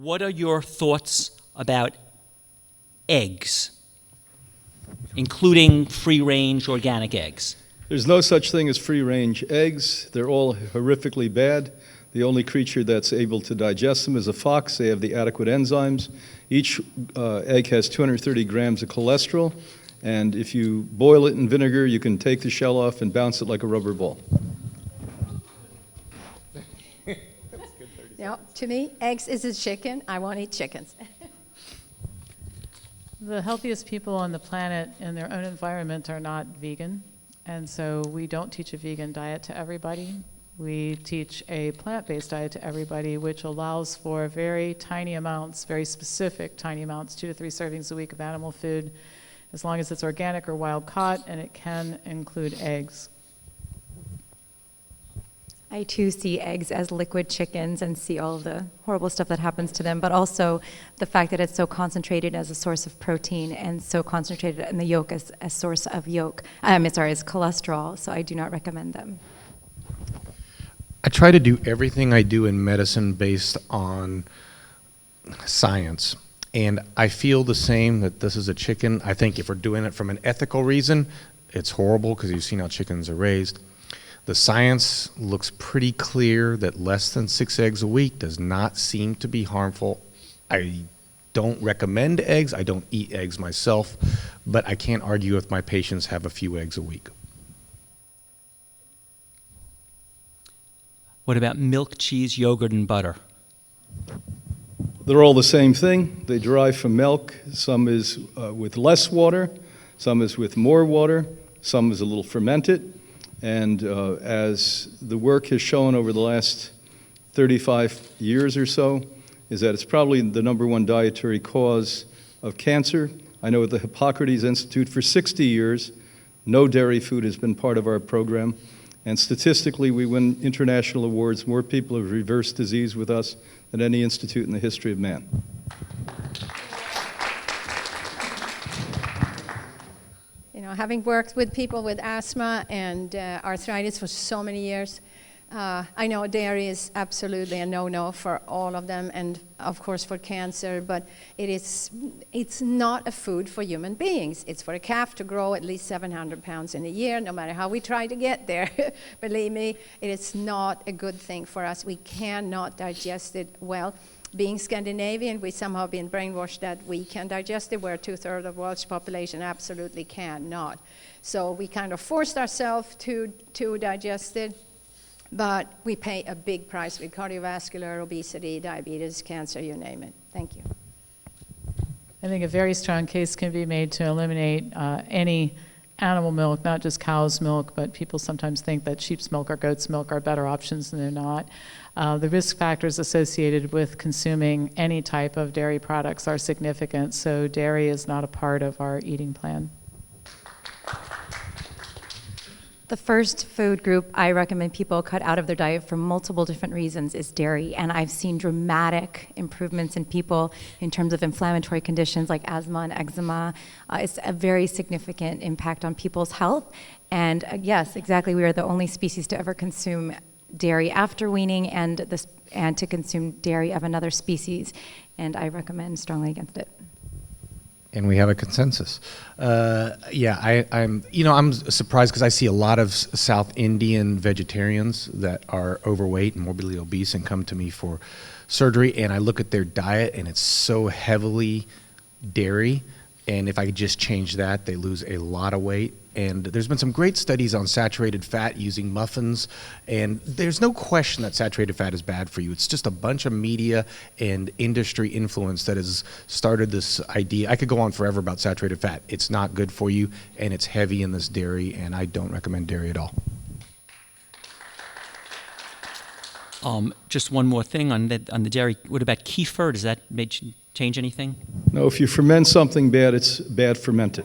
What are your thoughts about eggs, including free-range organic eggs? There's no such thing as free-range eggs. They're all horrifically bad. The only creature that's able to digest them is a fox. They have the adequate enzymes. Each egg has 230 grams of cholesterol, and if you boil it in vinegar, you can take the shell off and bounce it like a rubber ball. No, to me, eggs is a chicken. I won't eat chickens. The healthiest people on the planet in their own environment are not vegan, and so we don't teach a vegan diet to everybody. We teach a plant-based diet to everybody, which allows for very tiny amounts, very specific tiny amounts, 2 to 3 servings a week of animal food, as long as it's organic or wild caught, and it can include eggs. I too see eggs as liquid chickens and see all of the horrible stuff that happens to them, but also the fact that it's so concentrated as a source of protein and so concentrated in the yolk as a source of as cholesterol, so I do not recommend them. I try to do everything I do in medicine based on science. And I feel the same that this is a chicken. I think if we're doing it from an ethical reason, it's horrible because you've seen how chickens are raised. The science looks pretty clear that less than 6 eggs a week does not seem to be harmful. I don't recommend eggs. I don't eat eggs myself, but I can't argue if my patients have a few eggs a week. What about milk, cheese, yogurt, and butter? They're all the same thing. They derive from milk. Some is with less water, some is with more water, some is a little fermented. And as the work has shown over the last 35 years or so, is that it's probably the #1 dietary cause of cancer. I know at the Hippocrates Institute for 60 years, no dairy food has been part of our program. And statistically, we win international awards. More people have reversed disease with us than any institute in the history of man. You know, having worked with people with asthma and arthritis for so many years, I know dairy is absolutely a no-no for all of them, and of course for cancer, but it's not a food for human beings. It's for a calf to grow at least 700 pounds in a year, no matter how we try to get there. Believe me, it is not a good thing for us. We cannot digest it well. Being Scandinavian, we somehow have been brainwashed that we can digest it, where 2/3 of the world's population absolutely cannot. So we kind of forced ourselves to digest it. But we pay a big price with cardiovascular, obesity, diabetes, cancer, you name it. Thank you. I think a very strong case can be made to eliminate any animal milk, not just cow's milk, but people sometimes think that sheep's milk or goat's milk are better options, and they're not. The risk factors associated with consuming any type of dairy products are significant, so dairy is not a part of our eating plan. The first food group I recommend people cut out of their diet for multiple different reasons is dairy, and I've seen dramatic improvements in people in terms of inflammatory conditions like asthma and eczema. It's a very significant impact on people's health, and yes, exactly, we are the only species to ever consume dairy after weaning and to consume dairy of another species, and I recommend strongly against it. And we have a consensus. I'm surprised because I see a lot of South Indian vegetarians that are overweight and morbidly obese and come to me for surgery, and I look at their diet and it's so heavily dairy, and if I could just change that, they lose a lot of weight. And there's been some great studies on saturated fat using muffins, and there's no question that saturated fat is bad for you. It's just a bunch of media and industry influence that has started this idea. I could go on forever about saturated fat. It's not good for you, and it's heavy in this dairy, and I don't recommend dairy at all. Just one more thing on the dairy. What about kefir? Does that change anything? No, if you ferment something bad, it's bad fermented.